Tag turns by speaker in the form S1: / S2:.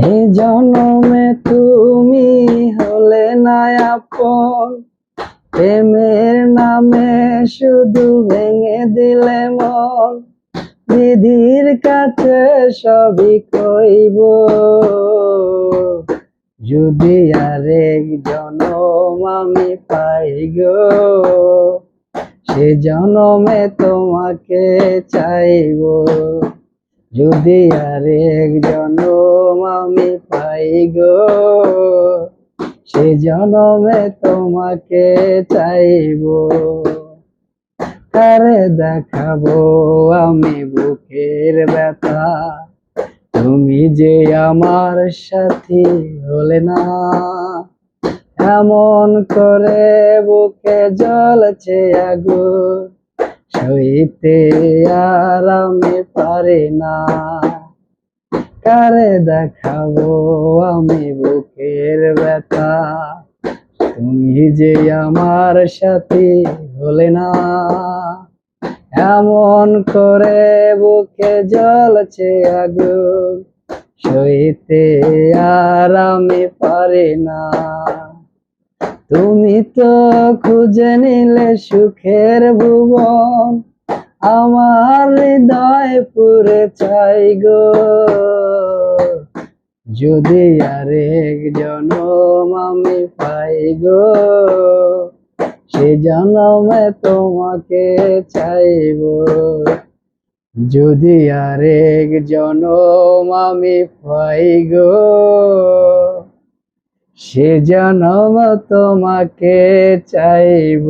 S1: এই জনমে তুমি হলে না আপন, প্রেমের নামে শুধু ভেঙে দিলে মন। বিধির কাছে সবই কইব, যদি আরেক জনম আমি পাই গো, সে জনমে তোমাকে চাইব। যদি আরেক জনম আমি পাই গো, সে জনমে তোমাকে চাইব। কারে দেখাবো আমি বুকের ব্যথা, তুমি যে আমার সাথী হলে না। এমন করে বুকে জ্বলছে আগুন, সইতে আর আমি পারি না। কারে দেখাবো আমি বুকের ব্যথা, তুমি যে আমার সাথী হলে না। এমন করে বুকে জ্বলছে আগুন, সইতে আর আমি পারি না। তুমি তো খুঁজে নিলে সুখের ভুবন, আমার হৃদয় পুরে চাই গো। যদি আরেক জনম আমি পাই গো, সে জনমে তোমাকে চাইব। যদি আরেক জনম আমি পাই গো, সে জনম তোমাকে চাইব।